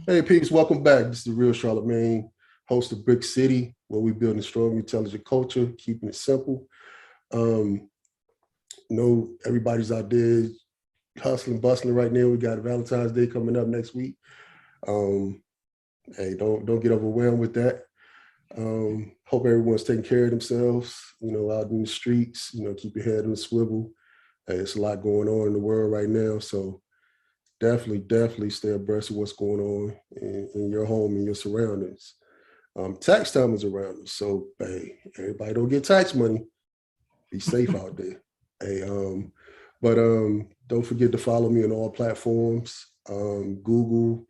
Hey, peeps, welcome back. This is the Real Charlemagne, host of Brick City, where we build a strong, intelligent culture, keeping it simple. Um, know everybody's out there hustling, bustling right now. We got Valentine's Day coming up next week. Um, hey, don't get overwhelmed with that. Hope everyone's taking care of themselves, out in the streets, keep your head on a swivel. Hey, it's a lot going on in the world right now. So definitely stay abreast of what's going on in your home and your surroundings. Tax time is around us, so hey, everybody don't get tax money. Be safe out there. Hey, but don't forget to follow me on all platforms: Google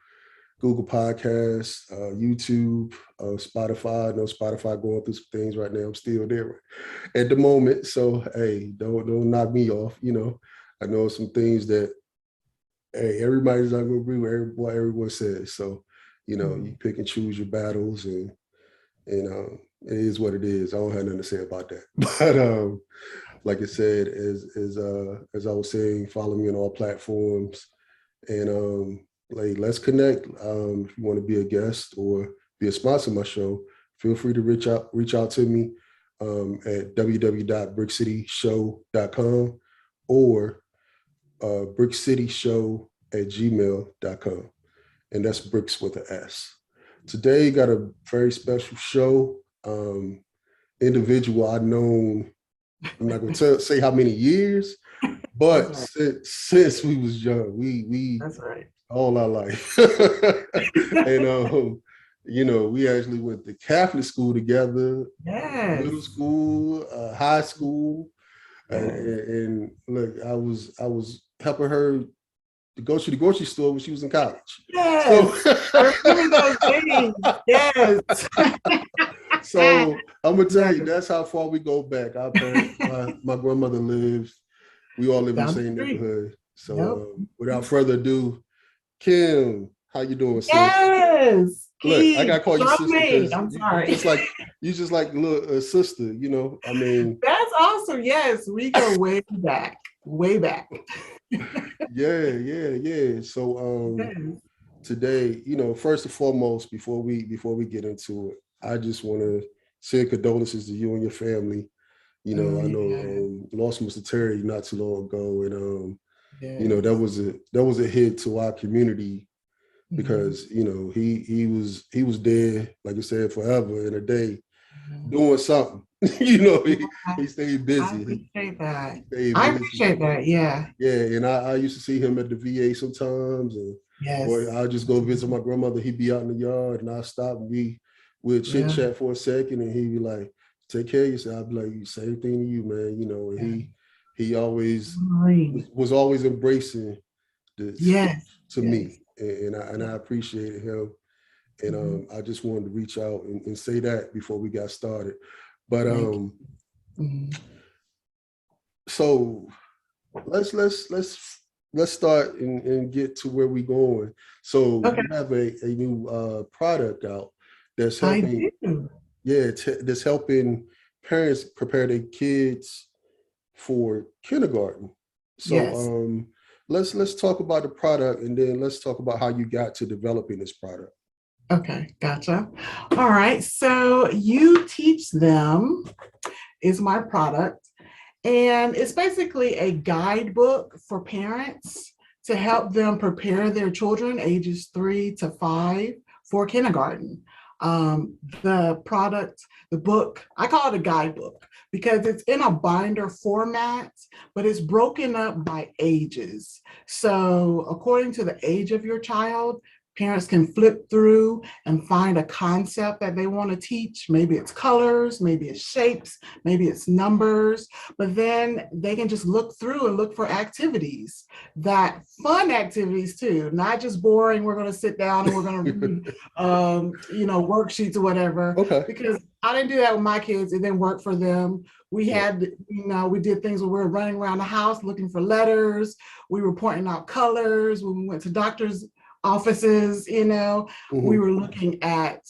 Podcasts, YouTube, Spotify. I know Spotify going through some things right now. I'm still there at the moment, so hey, don't knock me off. I know some things that hey, everybody's not going to agree with what everyone says. So, you pick and choose your battles, and it is what it is. I don't have nothing to say about that. But like I said, as I was saying, follow me on all platforms, and like let's connect. If you want to be a guest or be a sponsor of my show, feel free to reach out to me at www.brickcityshow.com or brickcityshow@gmail.com. And that's bricks with an S. Today got a very special show. Individual I've known, I'm not going to say how many years, but That's right. since we was young, we That's right. all our life. And we actually went to Catholic school together, middle Yes. school, high school, Yes. and look, I was helping her to go to the grocery store when she was in college. So, Yes. I remember those days. Yes. so I'm gonna tell you Yes. that's how far we go back. Our parents, my grandmother lived. We all live in the Down the same street. neighborhood. So, Yep. without further ado, Kim, how you doing, sis? Yes. Look, I Keith. gotta call you sister Charmaine. because I'm you sorry. just like little sister. I mean, That's awesome. Yes. We go way back. Way back. yeah. So, Yes. today, first and foremost, before we get into it, I just want to send condolences to you and your family. Oh, I know yeah. lost Mr. Terry not too long ago, and that Yes. was a hit to our community Mhm. because he was there, like I said, forever in a day Mhm. doing something. He Yeah. stayed I busy. appreciate that. He stayed I busy. appreciate that. Yeah. Yeah, and I used to see him at the VA sometimes, or Yes. I'll just go visit my grandmother. He'd be out in the yard, and I'll stop and we'd chit Yeah. chat for a second, and he'd be like, "Take care of yourself." I'd be like, "Same thing to you, man." And Yeah. he always Marine. was always embracing this Yes. to Yes. me, and I appreciated him. And Mhm. I just wanted to reach out and say that before we got started. But Thank you. Mhm. so let's start and get to where we're going. So Okay. you have a new product out that's I helping, do. yeah, that's helping parents prepare their kids for kindergarten. So Yes. let's talk about the product and then let's talk about how you got to developing this product. Okay. Gotcha. All right. So you teach them is my product. And it's basically a guidebook for parents to help them prepare their children ages 3 to 5 for kindergarten. The product, the book, I call it a guidebook because it's in a binder format, but it's broken up by ages. So, according to the age of your child, parents can flip through and find a concept that they want to teach. Maybe it's colors, maybe it's shapes, maybe it's numbers, but then they can just look through and look for activities, that fun activities too, not just boring. We're going to sit down and we're going to read, worksheets or whatever, Okay. because I didn't do that with my kids. It didn't work for them. We Yeah. had, we did things where we were running around the house looking for letters. We were pointing out colors. When we went to doctors' offices, we Hmm. were looking at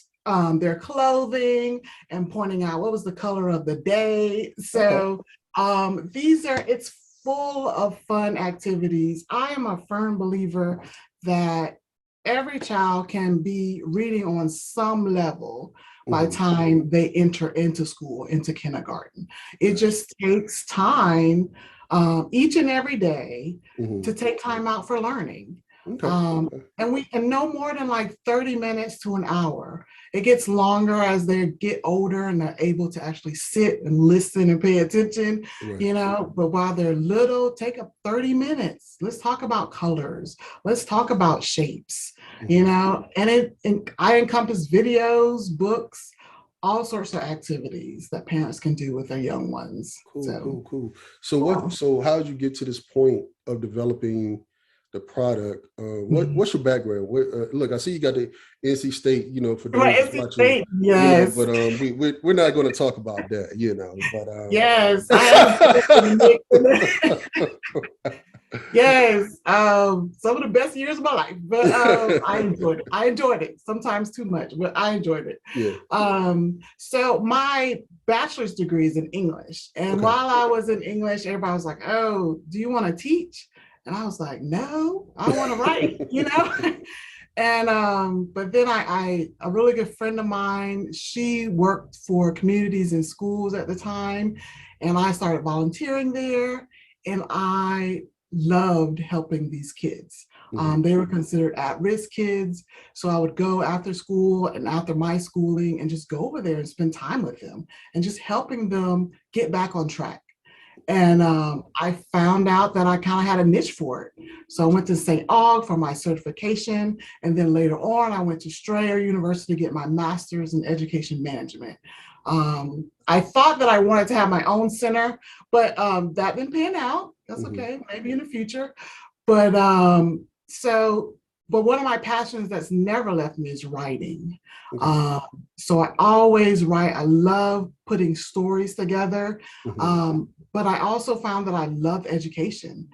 their clothing and pointing out what was the color of the day. Okay. So it's full of fun activities. I am a firm believer that every child can be reading on some level by the time they enter into school, into kindergarten. It just takes time each and every day to take time out for learning. And no more than like 30 minutes to an hour. It gets longer as they get older and they're able to actually sit and listen and pay attention, but while they're little, take up 30 minutes. Let's talk about colors. Let's talk about shapes, and I encompass videos, books, all sorts of activities that parents can do with their young ones. Cool. So how did you get to this point of developing the product? What's your background? Look, I see you got the NC State, for those watching. State, yes. But we're not going to talk about that, But yes, yes, some of the best years of my life. But I enjoyed it. Sometimes too much, but I enjoyed it. Yeah. So my bachelor's degree is in English, and while I was in English, everybody was like, "Oh, do you want to teach?" And I was like, no, I want to write, And but then a really good friend of mine, she worked for communities and schools at the time, and I started volunteering there, and I loved helping these kids. They were considered at-risk kids, so I would go after school and after my schooling and just go over there and spend time with them and just helping them get back on track. And I found out that I kind of had a niche for it. So I went to St. Aug for my certification. And then later on, I went to Strayer University to get my master's in education management. I thought that I wanted to have my own center, but that didn't pan out. That's okay, maybe in the future. But but one of my passions that's never left me is writing. So I always write. I love putting stories together. But I also found that I love education.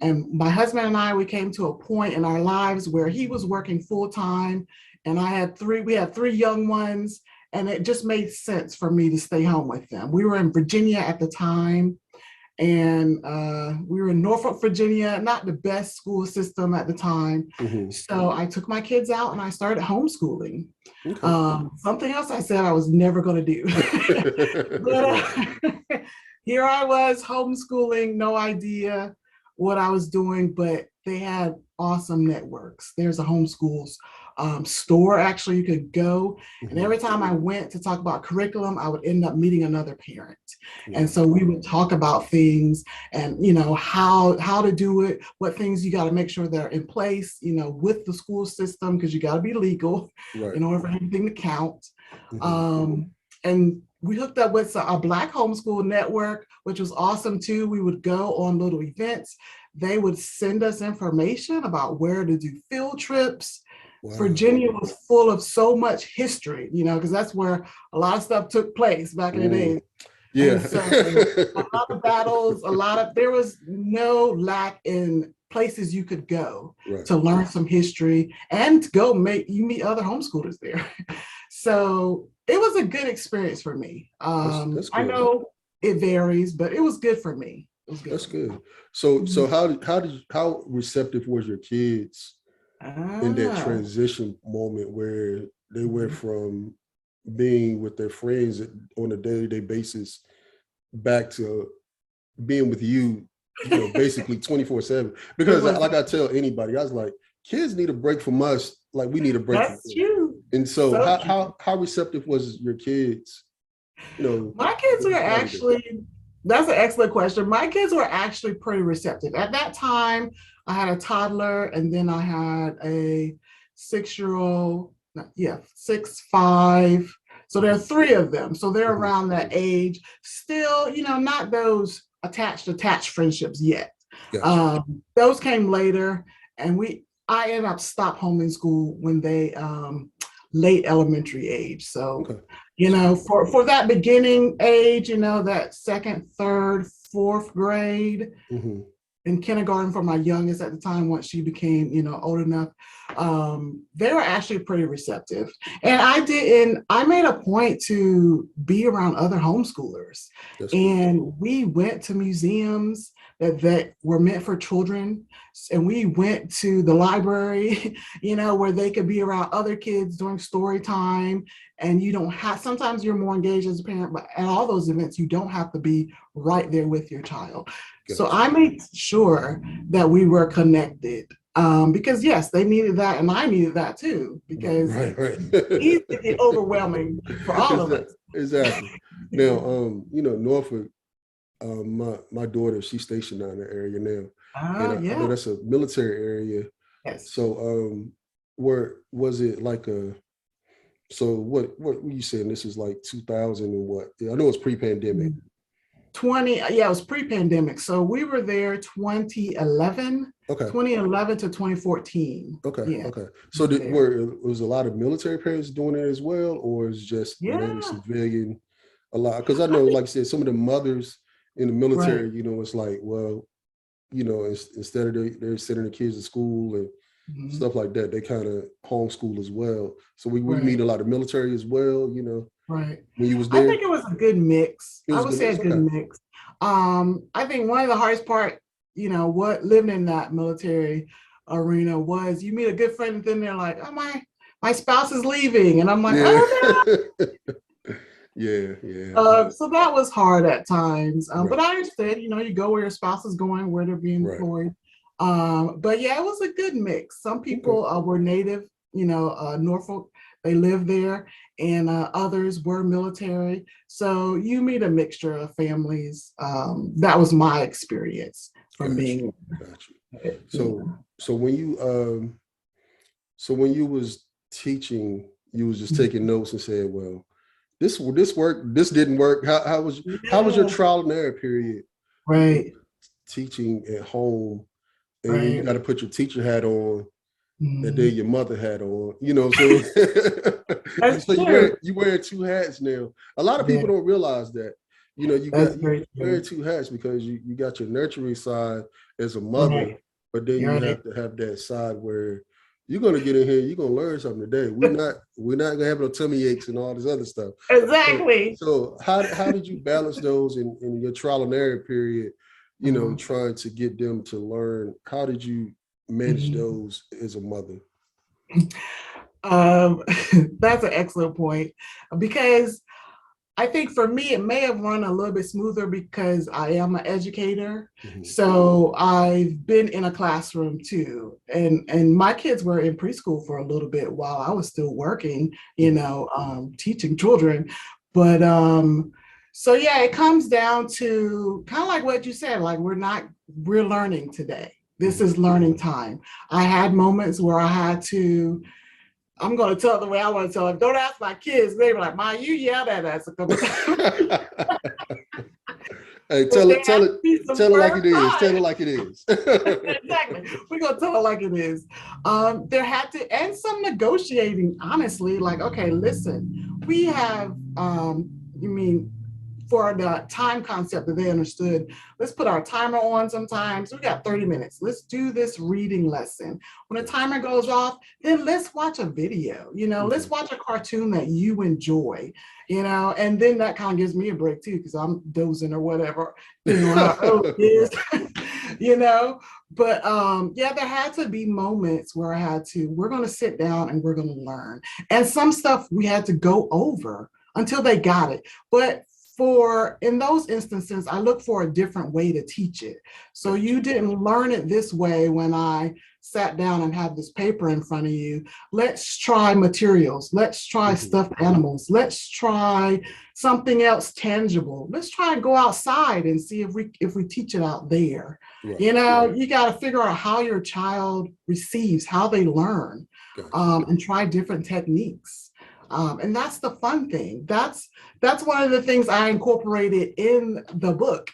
And my husband and I, we came to a point in our lives where he was working full time and we had three young ones, and it just made sense for me to stay home with them. We were in Virginia at the time, and we were in Norfolk, Virginia, not the best school system at the time. So I took my kids out and I started homeschooling. Something else I said I was never going to do. But here I was homeschooling, no idea what I was doing, but they had awesome networks. There's a homeschools store, actually, you could go. And every time I went to talk about curriculum, I would end up meeting another parent. And so we would talk about things and, how to do it, what things you got to make sure they're in place, with the school system, because you got to be legal in order for anything to count. And we hooked up with a Black homeschool network, which was awesome too. We would go on little events. They would send us information about where to do field trips. Virginia was full of so much history, because that's where a lot of stuff took place back in the day. Yeah. So, a lot of battles, there was no lack in places you could go to learn some history and to go meet other homeschoolers there. So it was a good experience for me. That's I know it varies, but it was good for me. That's good. So how receptive was your kids in that transition moment where they went from being with their friends on a day-to-day basis back to being with you, basically 24/7? Because like I tell anybody, I was like, kids need a break from us, like we need a break from them. True. And so how receptive was your kids? My kids were actually, that's an excellent question. My kids were actually pretty receptive. At that time, I had a toddler, and then I had a 6-year-old, 6, 5. So there are 3 of them. So they're around that age. Still, not those attached friendships yet. Those came later, and I ended up stop homeschool when they late elementary age. So, for that beginning age, that 2nd, 3rd, 4th grade, in kindergarten for my youngest at the time, once she became, old enough, they were actually pretty receptive. And I made a point to be around other homeschoolers. That's good. And we went to museums that were meant for children. And we went to the library, where they could be around other kids during story time. And you don't have, sometimes you're more engaged as a parent, but at all those events, you don't have to be right there with your child. Gotcha. So I made sure that we were connected. Because yes, they needed that, and I needed that too. Because right. it get overwhelming for all of us. Exactly. Now, Norfolk, my daughter, she's stationed down in the area now, and I know that's a military area. Yes. So, where was it like a? So, what were you saying? This is like 2000 and what? I know it's pre-pandemic. It was pre-pandemic. So we were there 2011. Okay. 2011 to 2014. Okay. Yeah. Okay. So was a lot of military parents doing it as well, or is just maybe civilian a lot? Because I know, like I said, some of the mothers in the military, it's like, well, instead of they're sending the kids to school and stuff like that, they kind of homeschool as well. So we meet a lot of military as well, Right. When you was there. I think it was a good mix. I would say a good mix. I think one of the hardest part, what living in that military arena was you meet a good friend and then they're like, oh, my spouse is leaving. And I'm like, oh no. Yeah. So that was hard at times. But I understand, you go where your spouse is going, where they're being employed. But yeah, it was a good mix. Some people were native, Norfolk, they lived there, and others were military. So you meet a mixture of families. That was my experience from being. Gotcha. So when you was teaching, you was just taking notes and said, well, this worked, this didn't work. How was your trial and error period? Right. Teaching at home, and then you got to put your teacher hat on, and then your mother hat on. You know what I'm saying? So you wear two hats now. A lot of people don't realize that. You wear two hats because you got your nurturing side as a mother, but then you have to have that side where you're gonna get in here, you're gonna learn something today. We're not gonna have no tummy aches and all this other stuff. Exactly. So how did you balance those in your trial and error period? Trying to get them to learn. How did you manage those as a mother? That's an excellent point, because I think for me, it may have run a little bit smoother because I am an educator. So I've been in a classroom too. And my kids were in preschool for a little bit while I was still working, teaching children. But so yeah, it comes down to kind of like what you said, like we're learning today. This is learning time. I had moments where I had to, I'm going to tell the way I want to tell them. Don't ask my kids. They were like, "Ma, you yelled at us a couple times." Hey, tell it like it is. Tell it like it is. Exactly. We're going to tell it like it is. There had to, and some negotiating, honestly, like, okay, listen, we have, for the time concept that they understood, let's put our timer on sometimes. We got 30 minutes. Let's do this reading lesson. When the timer goes off, then let's watch a video, let's watch a cartoon that you enjoy, and then that kind of gives me a break too, because I'm dozing or whatever, how it is, But there had to be moments where we're going to sit down and we're going to learn. And some stuff we had to go over until they got it. But in those instances, I look for a different way to teach it. So you didn't learn it this way when I sat down and have this paper in front of you. Let's try materials. Let's try stuffed animals. Let's try something else tangible. Let's try and go outside and see if we teach it out there. Right. You got to figure out how your child receives, how they learn, and try different techniques. And that's the fun thing. That's one of the things I incorporated in the book,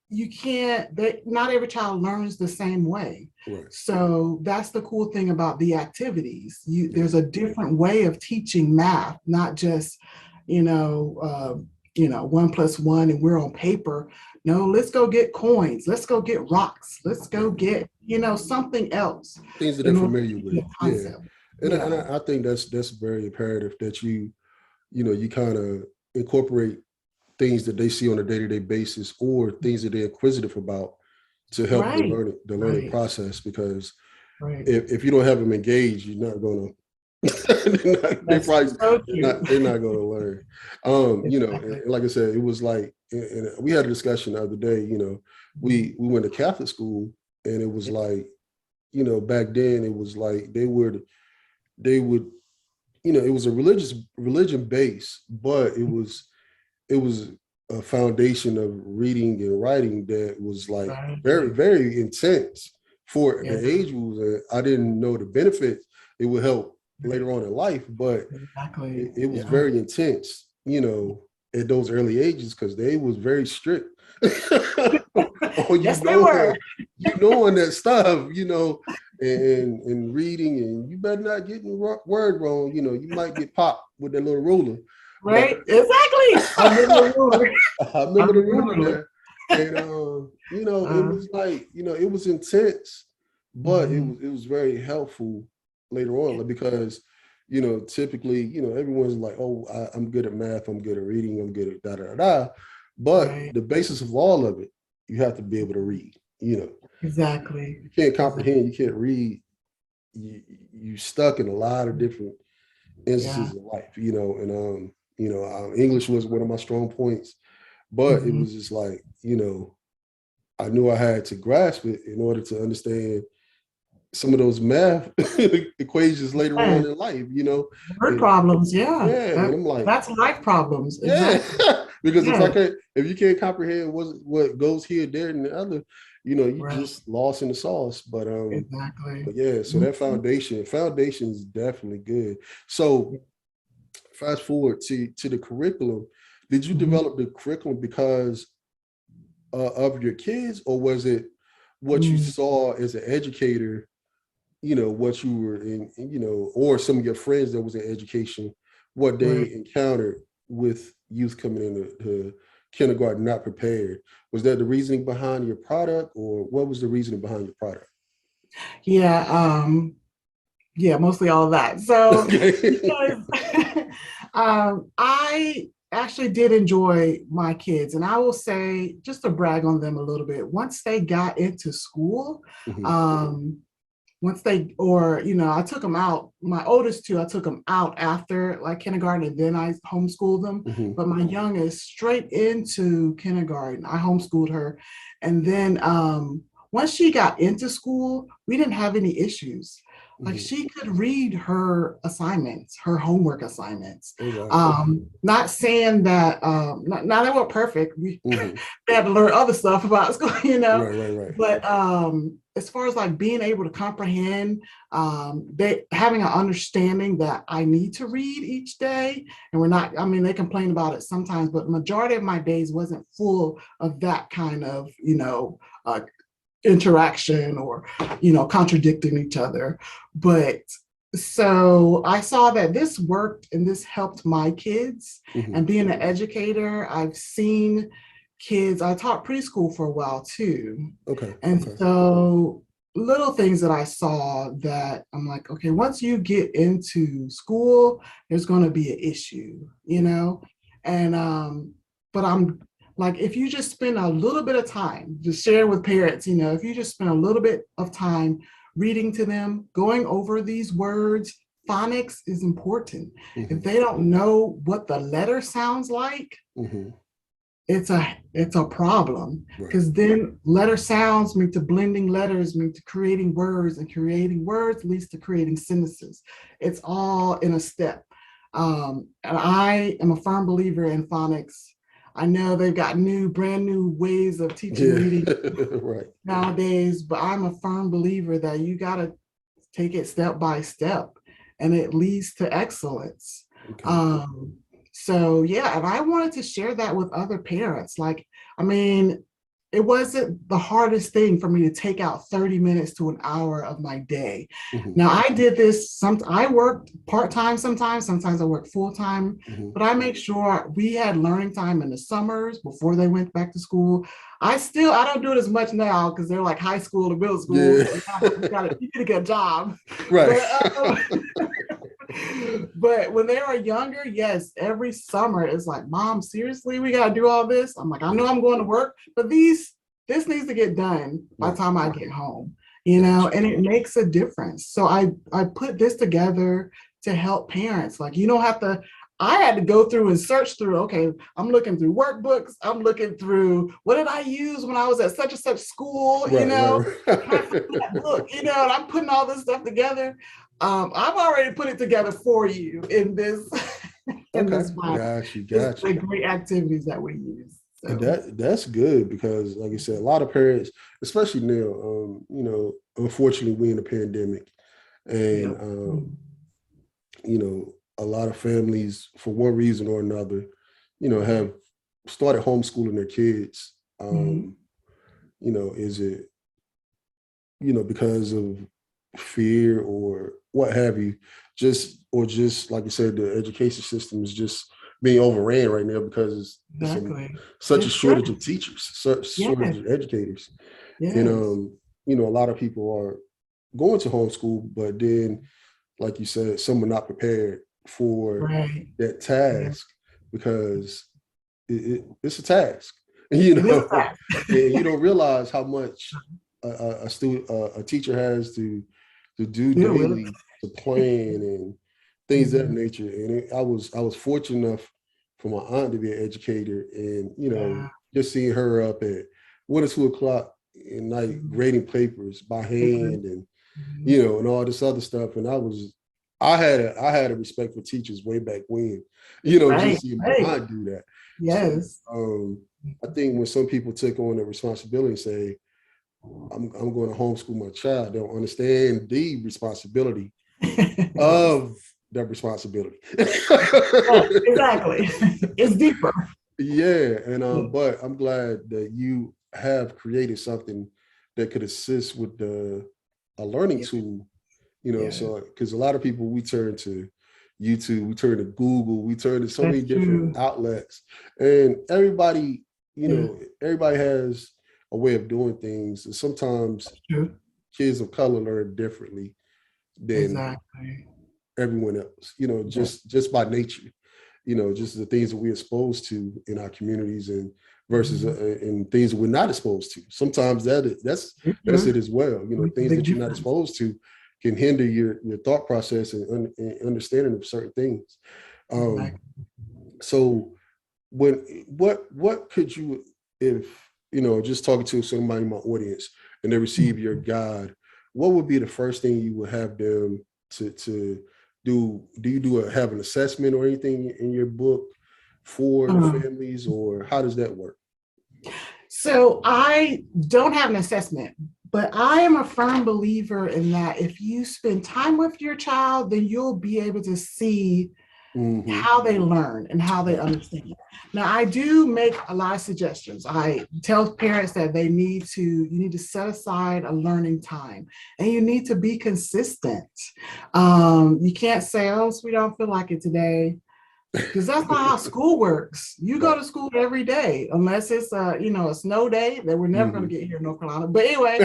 you can't, not every child learns the same way. Right. So that's the cool thing about the activities. There's a different way of teaching math, not just, 1 + 1 and we're on paper. No, let's go get coins. Let's go get rocks. Let's go get, something else Things that they're in order familiar to with. get Yeah. concept. And, Yeah. I think that's very imperative that you kind of incorporate things that they see on a day-to-day basis or things that they're inquisitive about to help Right. the learning process. Because Right. if you don't have them engaged, you're not going to That's so true. they're not going to learn. Exactly. And like I said, it was like, and we had a discussion the other day. We went to Catholic school, and it was like, back then it was like they would, it was a religion base, but it was a foundation of reading and writing that was like Right. very, very intense for Yeah. the age was. I didn't know the benefits it would help later on in life, but Exactly. it was very intense, at those early ages because they was very strict. on Yes, they were. knowing that stuff, and reading, and you better not get the word wrong. You might get popped with that little ruler. But Right. Exactly. I remember the ruler. I remember the ruler there. And it was like, it was intense, but it was very helpful later on, because typically, everyone's like, oh, I'm good at math, I'm good at reading, I'm good at da da da. But the basis of all of it, you have to be able to read. Exactly. You can't comprehend, you can't read. You stuck in a lot of different instances of life, and English was one of my strong points, but it was just like, I knew I had to grasp it in order to understand some of those math equations later on in life, Word problems, yeah. And I'm like, that's life problems. Yeah, Exactly. because if you can't comprehend what goes here, there, and the other, you just lost in the sauce. But exactly. but yeah, so that foundation is definitely good. So fast forward to the curriculum. Did you develop the curriculum because of your kids, or was it what you saw as an educator? What you were in, or some of your friends that was in education, what they encountered with youth coming into kindergarten not prepared. Was that the reasoning behind your product, or what was the reasoning behind your product? Yeah, mostly all of that. So because, I actually did enjoy my kids, and I will say, just to brag on them a little bit, once they got into school, I took them out, my oldest two, I took them out after like kindergarten, and then I homeschooled them. But my youngest, straight into kindergarten, I homeschooled her. And then once she got into school, we didn't have any issues. Like she could read her assignments, her homework assignments. Not saying that, not they were perfect. They had to learn other stuff about school, Right. But as far as like being able to comprehend, they having an understanding that I need to read each day, and we're not. I mean, they complain about it sometimes, but the majority of my days wasn't full of that kind of, interaction or contradicting each other. But so I saw that this worked and this helped my kids. And being an educator, I've seen kids, I taught preschool for a while too. So little things that I saw that I'm like, okay, once you get into school, there's going to be an issue, and but I'm like, if you just spend a little bit of time, just share with parents, if you just spend a little bit of time reading to them, going over these words, phonics is important. If they don't know what the letter sounds like, it's a problem, because then letter sounds mean to blending letters, mean to creating words, and creating words leads to creating sentences. It's all in a step. And I am a firm believer in phonics. I know they've got brand new ways of teaching reading nowadays, but I'm a firm believer that you got to take it step by step, and it leads to excellence. So yeah, and I wanted to share that with other parents. Like, I mean, it wasn't the hardest thing for me to take out 30 minutes to an hour of my day. Now I did this, I worked part-time sometimes I worked full-time, but I make sure we had learning time in the summers before they went back to school. I don't do it as much now because they're like high school to middle school. Yeah. So you get a good job. Right. But when they were younger, yes, every summer it's like, Mom, seriously, we got to do all this? I'm like, I know I'm going to work, but this needs to get done by the time I get home, and it makes a difference. So I put this together to help parents. Like, you don't have to, I had to go through and search through, okay, I'm looking through workbooks. I'm looking through, what did I use when I was at such and such school, Right. that book, and I'm putting all this stuff together. I've already put it together for you in this, this file. Got you. The great activities that we use. So. And that's good because, like I said, a lot of parents, especially now, unfortunately, we're in a pandemic, and a lot of families, for one reason or another, have started homeschooling their kids. Is it, because of fear or what have you, just like you said, the education system is just being overran right now because such a shortage of teachers, shortage of educators. And a lot of people are going to homeschool, but then, like you said, some are not prepared for that task because it's a task, and you don't realize how much a teacher has to do daily, to plan and things of that nature. And I was fortunate enough for my aunt to be an educator, and just seeing her up at 1 or 2 o'clock at night grading papers by hand, and and all this other stuff. And I had a respect for teachers way back when, just seeing my aunt do that. Yes. So, I think when some people take on the responsibility and say, I'm going to homeschool my child, they don't understand the responsibility of that responsibility. Exactly. It's deeper. Yeah. And but I'm glad that you have created something that could assist with a learning tool, so because a lot of people, we turn to YouTube, we turn to Google, we turn to so many different outlets, and everybody, everybody has a way of doing things. And sometimes kids of color learn differently than everyone else, just by nature, just the things that we're exposed to in our communities and versus and things that we're not exposed to. Sometimes that's it as well. Things that you're not exposed to can hinder your thought process and understanding of certain things. So what could you, if just talking to somebody in my audience and they receive your guide, what would be the first thing you would have them to do? Do you have an assessment or anything in your book for the families, or how does that work? So I don't have an assessment, but I am a firm believer in that if you spend time with your child, then you'll be able to see how they learn and how they understand. Now, I do make a lot of suggestions. I tell parents that you need to set aside a learning time, and you need to be consistent. You can't say, oh, sweet, I don't feel like it today, because that's not how school works. You go to school every day, unless it's a snow day that we're never going to get here in North Carolina. But anyway,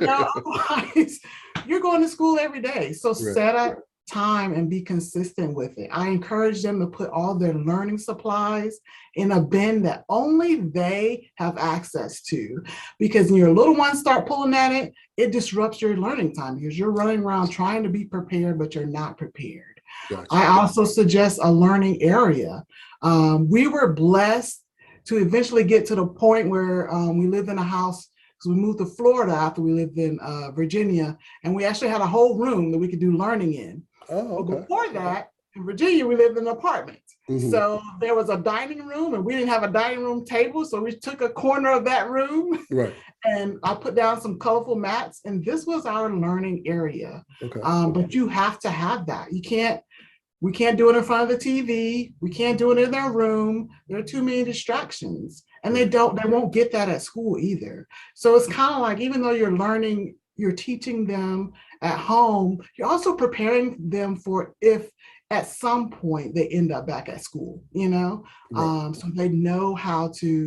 otherwise, you're going to school every day. So set up time and be consistent with it. I encourage them to put all their learning supplies in a bin that only they have access to, because when your little ones start pulling at it, it disrupts your learning time because you're running around trying to be prepared, but you're not prepared. Gotcha. I also suggest a learning area. We were blessed to eventually get to the point where we lived in a house, because we moved to Florida after we lived in Virginia, and we actually had a whole room that we could do learning in. Oh, okay. But before that, in Virginia, we lived in an apartment. So there was a dining room, and we didn't have a dining room table. So we took a corner of that room, and I put down some colorful mats, and this was our learning area. Okay. But you have to have that. We can't do it in front of the TV. We can't do it in their room. There are too many distractions. And they won't get that at school either. So it's kind of like, even though you're teaching them at home, you're also preparing them for if at some point they end up back at school, Right. so they know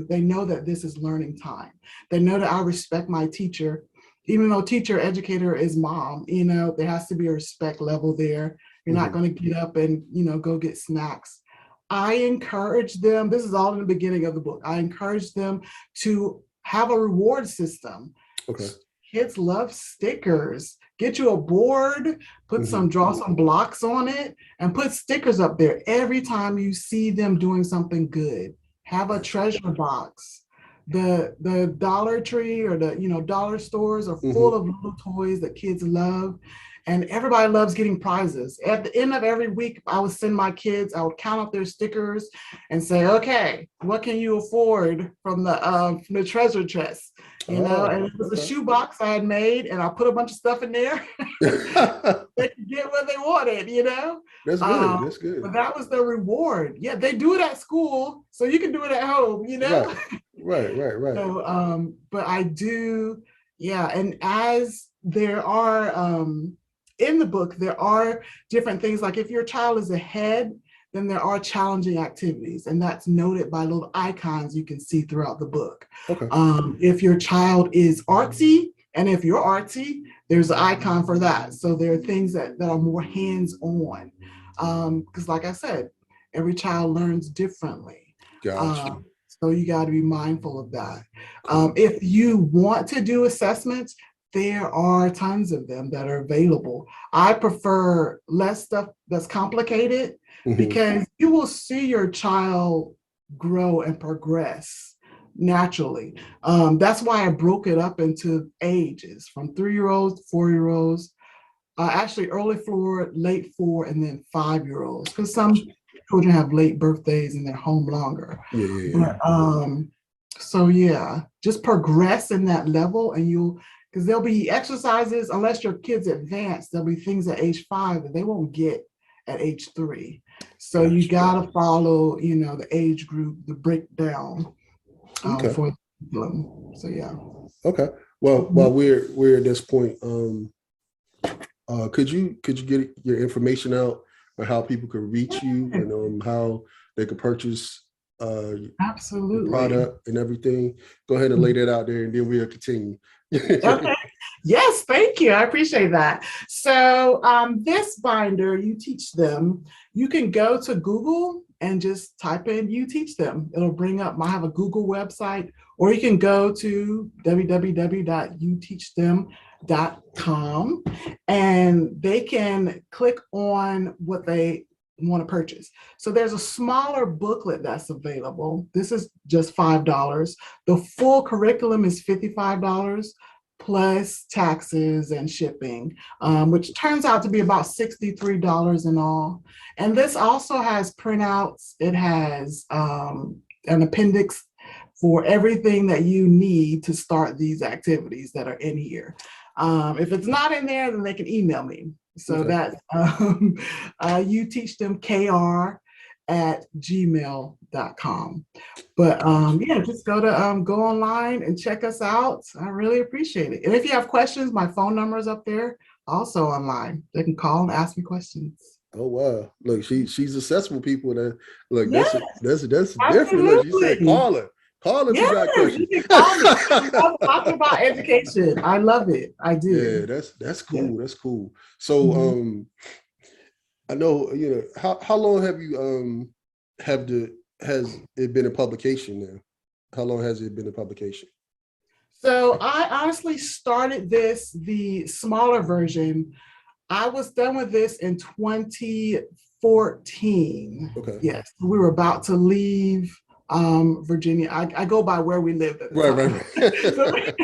they know that this is learning time. They know that I respect my teacher, even though teacher educator is mom, there has to be a respect level there. You're not going to get up and, go get snacks. I encourage them, this is all in the beginning of the book, I encourage them to have a reward system. Okay. Kids love stickers. Get you a board, draw some blocks on it, and put stickers up there every time you see them doing something good. Have a treasure box. The Dollar Tree or the dollar stores are full of little toys that kids love. And everybody loves getting prizes. At the end of every week, I would send my kids, I would count up their stickers and say, okay, what can you afford from the treasure chest? And it was a shoebox I had made, and I put a bunch of stuff in there. They could get what they wanted, That's good. That's good. But that was the reward. Yeah, they do it at school, so you can do it at home, Right. So, but I do, yeah. And as there are, in the book, there are different things, like if your child is ahead, then there are challenging activities, and that's noted by little icons you can see throughout the book. Okay. If your child is artsy, and if you're artsy, there's an icon for that. So there are things that are more hands-on, because like I said, every child learns differently. Gotcha. So you got to be mindful of that. If you want to do assessments, there are tons of them that are available. I prefer less stuff that's complicated, because you will see your child grow and progress naturally. That's why I broke it up into ages, from 3-year-olds, 4-year-olds, actually early 4, late 4, and then 5-year-olds, because some children have late birthdays and they're home longer. Yeah. But, so yeah, just progress in that level, and because there'll be exercises, unless your kids advance, there'll be things at age 5 that they won't get at age 3. So you gotta follow, the age group, the breakdown for them. So yeah. Okay. Well, while we're at this point, could you get your information out on how people could reach you, and how they could purchase Absolutely product and everything? Go ahead and lay that out there, and then we'll continue. Okay. Yes, thank you. I appreciate that. So this binder, You Teach Them, you can go to Google and just type in You Teach Them. It'll bring up, I have a Google website, or you can go to www.youteachthem.com, and they can click on what they want to purchase. So there's a smaller booklet that's available. This is just $5. The full curriculum is $55 plus taxes and shipping, which turns out to be about $63 in all. And this also has printouts. It has an appendix for everything that you need to start these activities that are in here. If it's not in there, then they can email me. So that's You Teach Them KR@gmail.com. But yeah, just go online and check us out. I really appreciate it. And if you have questions, my phone number is up there, also online. They can call and ask me questions. Oh wow! Look, she's accessible. People that look. Yes, That's different. Look, she said, call her. Call if you got questions. You can call me. I'm talking about education. I love it. I do. Yeah, that's cool. Yeah. That's cool. So I know, how long have you has it been a publication now? How long has it been a publication? So I honestly started the smaller version. I was done with this in 2014. Okay. Yes, we were about to leave Virginia. I go by where we lived at the time. Right.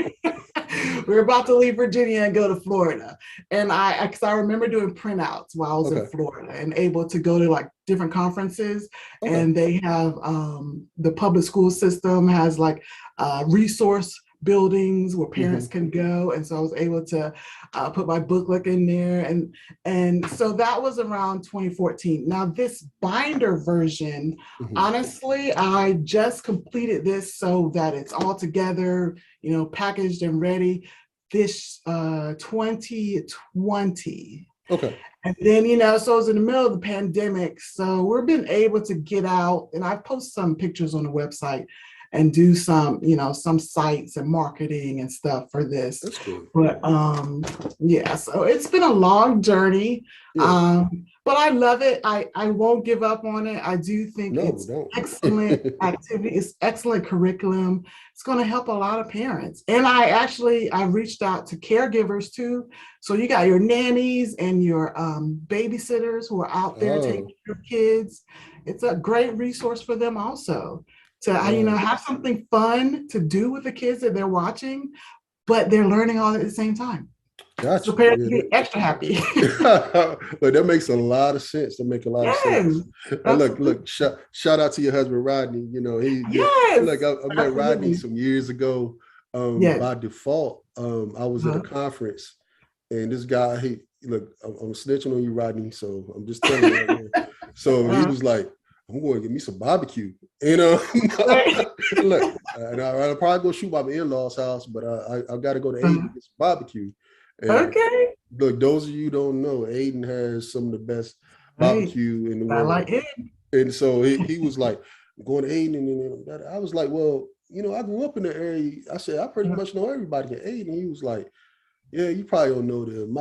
We were about to leave Virginia and go to Florida. And because I remember doing printouts while I was in Florida and able to go to like different conferences. And they have the public school system has like resource buildings where parents Mhm. can go. And so I was able to put my booklet in there. And so that was around 2014. Now this binder version, Mhm. honestly, I just completed this so that it's all together, packaged and ready this 2020. Okay. And then, so it was in the middle of the pandemic. So we've been able to get out, and I post some pictures on the website and do some sites and marketing and stuff for this. That's good. But yeah, so it's been a long journey. Yeah. But I love it. I won't give up on it. I do think No, it's don't. excellent activity, it's excellent curriculum. It's going to help a lot of parents. And I reached out to caregivers too. So you got your nannies and your babysitters who are out there taking Oh, care of kids. It's a great resource for them also to right. have something fun to do with the kids that they're watching, but they're learning all at the same time. So Gotcha. parents Yeah, get extra happy. but that makes a lot of sense. That make a lot of Yes, sense. And absolutely. shout out to your husband Rodney. Yes, I met Rodney absolutely. some years ago. Yes. By default, I was at a Uh-huh. conference, and this guy, I'm snitching on you, Rodney. So I'm just telling you right now. So he Uh-huh. was like, "I'm going to get me some barbecue." Look, and I'll probably go shoot by my in-laws' house, but I got to go to Aiden and get some barbecue. And Okay. look, those of you who don't know, Aiden has some of the best Right. barbecue in the I like world. it. And so he was like, "I'm going to Aiden." And I was like, "Well, I grew up in the area." I said, "I pretty much know everybody in Aiden." He was like, "Yeah, you probably don't know them.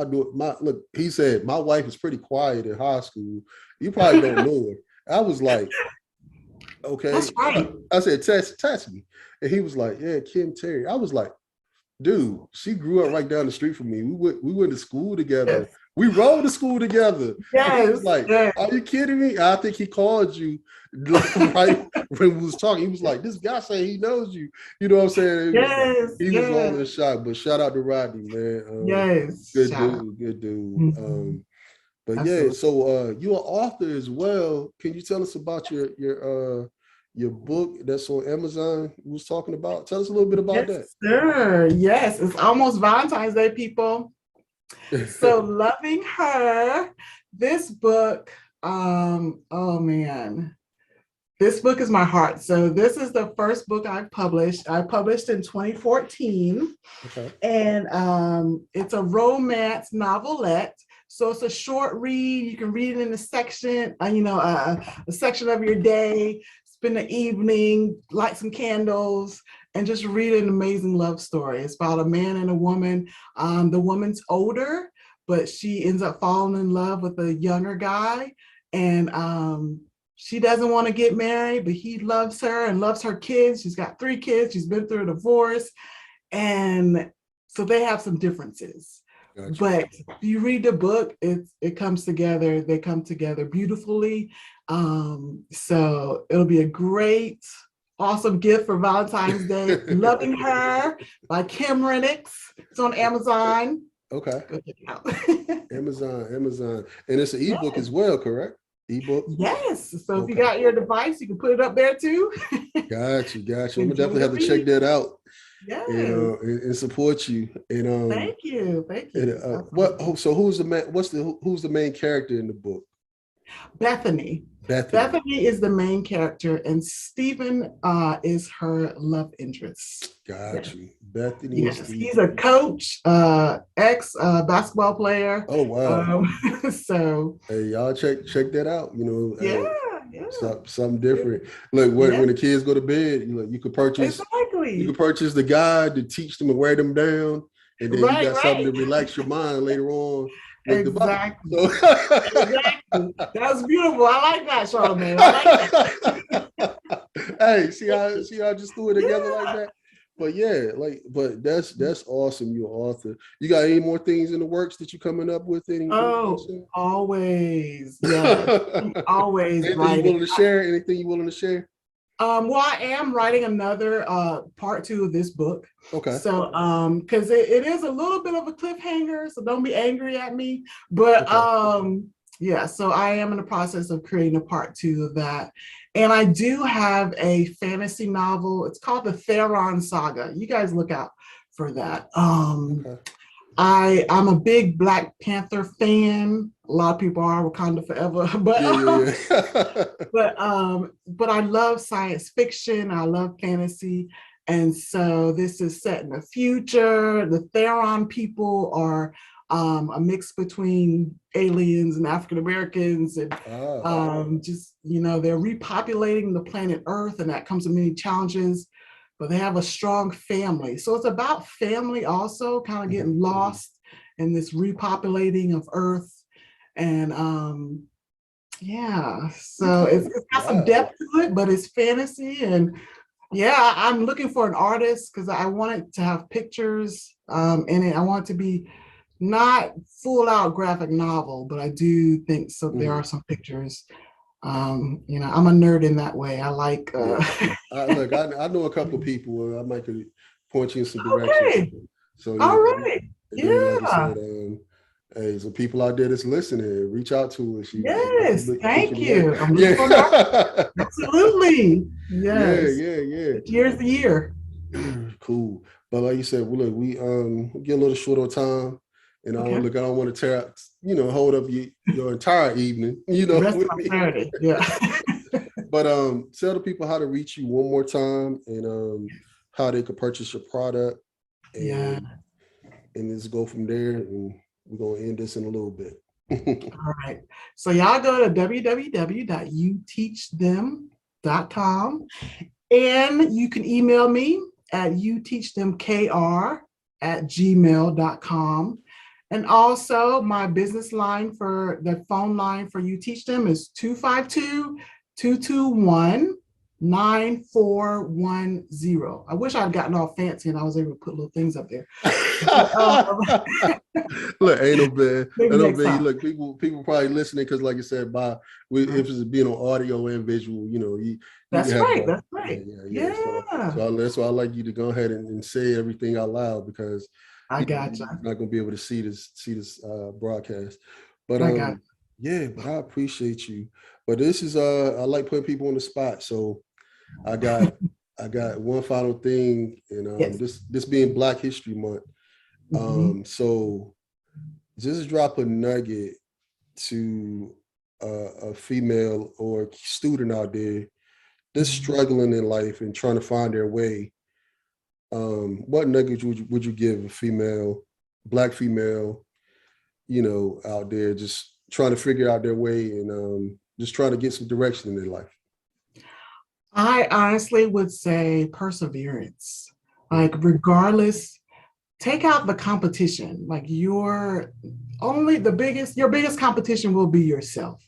Look," he said, "My wife is pretty quiet in high school. You probably don't know her." I was like, That's "Okay." right. I said, Test me." And he was like, "Yeah, Kim Terry." I was like, "Dude, she grew up right down the street from me. We went to school together. Yes. We rode to school together." And he was Yes. like, Yes. "Are you kidding me?" I think he called you right when we was talking. He was like, "This guy saying he knows you." You know what I'm saying? He was like, Yes. he was all Yes. in shock. But shout out to Rodney, man. Yes. Good Shout out. dude, good dude. Mhm. But yeah, Absolutely. so you're an author as well. Can you tell us about your book that's on Amazon we was talking about? Tell us a little bit about that. Yes, sir. Yes. It's almost Valentine's Day, people. So loving her, this book, oh man, this book is my heart. So this is the first book I've published. I published in 2014, Okay. and it's a romance novelette. So it's a short read. You can read it in a section, a section of your day, spend the evening, light some candles, and just read an amazing love story. It's about a man and a woman. The woman's older, but she ends up falling in love with a younger guy. And she doesn't want to get married, but he loves her and loves her kids. She's got 3 kids. She's been through a divorce. And so they have some differences. Gotcha. But if you read the book, it comes together. They come together beautifully. So it'll be a great, awesome gift for Valentine's Day. Loving Her by Kim Renix. It's on Amazon. Okay. Go check it out. Amazon. And it's an ebook Yes. as well, correct? Ebook? Yes. So if you Okay. got your device, you can put it up there too. Got you. I'm gonna Enjoy definitely the have to check read. that out Yes. and support you. Thank you. Thank you. Absolutely. So who's the main character in the book? Bethany. Bethany. Bethany is the main character, and Stephen is her love interest. Got Yes. you. Bethany and Yes, he's a Stephen. coach, ex basketball player. Oh wow. So Hey, y'all check that out. yeah, Hey, yeah, something different. Look, yeah, when the kids go to bed, you could purchase exactly. the guide to teach them and wear them down, and then you Right, got something right, to relax your mind later on with the Bible. exactly, So, exactly. That's beautiful. I like that, Charlemagne. I like that. hey, see how I just threw it together like Yeah. that. But yeah, but that's awesome. You're an author. You got any more things in the works that you're coming up with? Anything Oh, soon? always. Yes. Always Anything you writing. willing to share? Anything you willing to share? Well, I am writing another part 2 of this book. Okay. So, because it is a little bit of a cliffhanger, so don't be angry at me. But Okay. yeah, so I am in the process of creating a part 2 of that. And I do have a fantasy novel. It's called the Feyron Saga. You guys look out for that. Okay. I'm a big Black Panther fan. A lot of people are Wakanda forever, but Yeah. but I love science fiction. I love fantasy, and so this is set in the future. The Theron people are a mix between aliens and African Americans, and Ah, just they're repopulating the planet Earth, and that comes with many challenges. But they have a strong family, so it's about family also, kind of getting lost in this repopulating of Earth, and yeah, so okay. it's got some Wow. depth to it, but it's fantasy, and yeah, I'm looking for an artist because I want it to have pictures in it. I want it to be not full out graphic novel, but I do think so. There are some pictures. I'm a nerd in that way. I like. Yeah. Look, I know a couple of people. I might could point you in some directions. Okay, So all yeah, right, like I yeah, said, hey, some people out there that's listening, reach out to us. yes, Put thank you together. you. I'm looking for an artist. Yeah. Absolutely, Yeah, yes. yeah, Here's the year. yeah. Cool. But like you said, well, look, we get a little short on time. And I Okay, don't want to tear out, hold up your entire evening, the rest with of my me. Saturday. Yeah. But tell the people how to reach you one more time, and how they could purchase your product, Yeah. and let's go from there. And we're gonna end this in a little bit. All right. So y'all go to www.youteachthem.com, and you can email me at youteachthemkr@gmail.com. And also my business line for the phone line for You Teach Them is 252-221-9410. I wish I'd gotten all fancy and I was able to put little things up there. Look, ain't no bad. Maybe Ain't no next bad. time. Look, people probably listening because, like you said, if it's being on audio and visual, you can That's have right. both. That's right. Yeah. So Yeah. that's why I like you to go ahead and say everything out loud, because I got you're you. not gonna be able to see this broadcast. But I got yeah, but I appreciate you. But this is I like putting people on the spot. So I got one final thing, and yes. this being Black History Month. So just drop a nugget to a female or student out there that's struggling in life and trying to find their way. What nuggets would you give a Black female, out there just trying to figure out their way, and just trying to get some direction in their life? I honestly would say perseverance. Like, regardless, take out the competition. Like, your biggest competition will be yourself.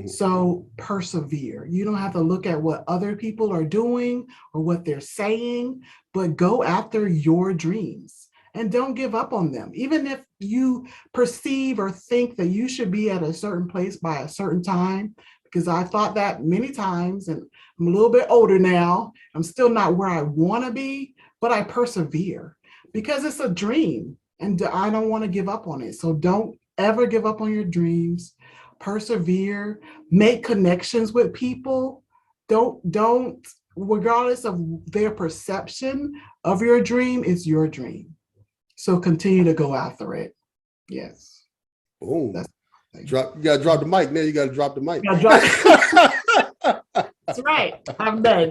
So persevere. You don't have to look at what other people are doing or what they're saying, but go after your dreams and don't give up on them. Even if you perceive or think that you should be at a certain place by a certain time, because I thought that many times, and I'm a little bit older now. I'm still not where I want to be, but I persevere because it's a dream and I don't want to give up on it. So don't ever give up on your dreams. Persevere, make connections with people. Don't, regardless of their perception of your dream, it's your dream. So continue to go after it. Yes. Boom. You gotta drop the mic. Now you gotta drop the mic. That's right. I'm done.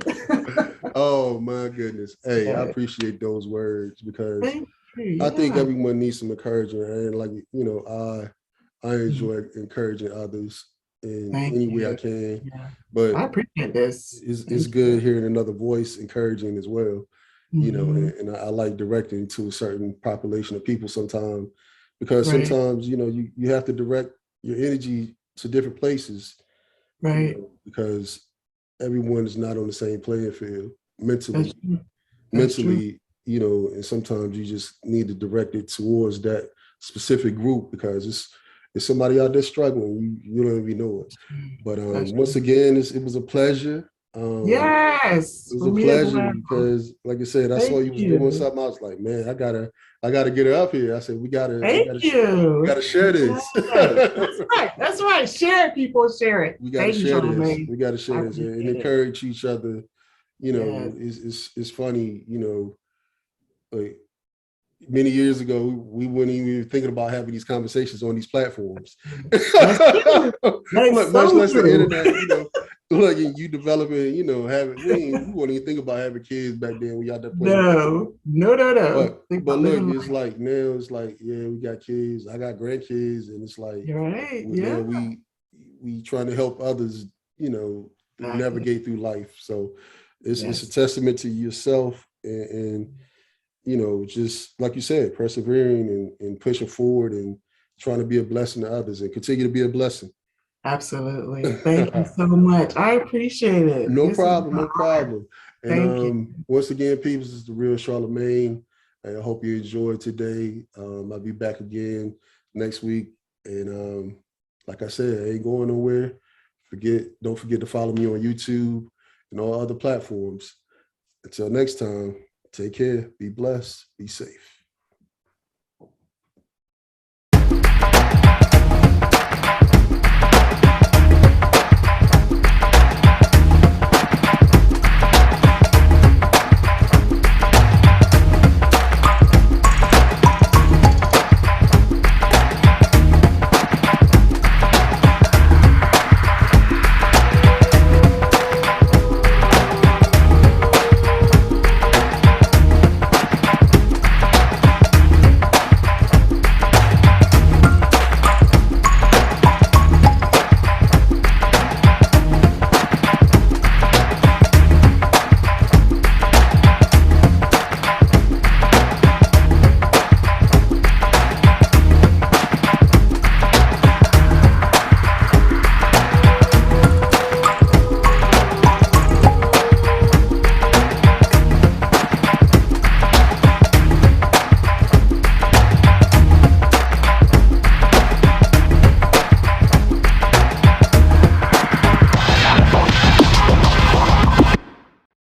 Oh my goodness. Hey, I appreciate those words, because I think everyone needs some encouragement. And like, I enjoy encouraging others in any way I can. Yeah. But I appreciate this. It's good hearing another voice encouraging as well. And I like directing to a certain population of people sometimes, because sometimes, you have to direct your energy to different places, right? Because everyone is not on the same playing field mentally. That's true. And sometimes you just need to direct it towards that specific group, because it's somebody out there struggling. You don't even know it. But once again, it was a pleasure. Yes, It was for a me as pleasure well. because, like I said, I saw Thank you was doing you. something. I was like, man, I gotta get her up here. I said, Thank we you. gotta share Yes, this. that's right. That's right. Share it, people. Share it. We gotta Thank you, share this. Charlemagne. We gotta I share this and appreciate it. encourage each other. You know, Yes. it's funny. You know, like many years ago, we weren't even thinking about having these conversations on these platforms. That's true. That is Look, much so less the true. internet, you know, look, and you developing, you know, having, we wouldn't even think about having kids back then. We out there playing with the toys. No, no, no, no. Think But about look, living it's life. like now it's like, yeah, we got kids, I got grandkids, and it's like You're right. now Yeah, we trying to help others, you know, exactly. navigate through life. So it's a Yes. testament to yourself and you know, just like you said, persevering and pushing forward and trying to be a blessing to others and continue to be a blessing. Absolutely. Thank you so much. I appreciate it. No This is an problem, no honor. problem. And Thank you. once again, people, this is the Real Charlemagne. And I hope you enjoyed today. I'll be back again next week. And like I said, I ain't going nowhere. Don't forget to follow me on YouTube and all other platforms. Until next time, take care, be blessed, be safe.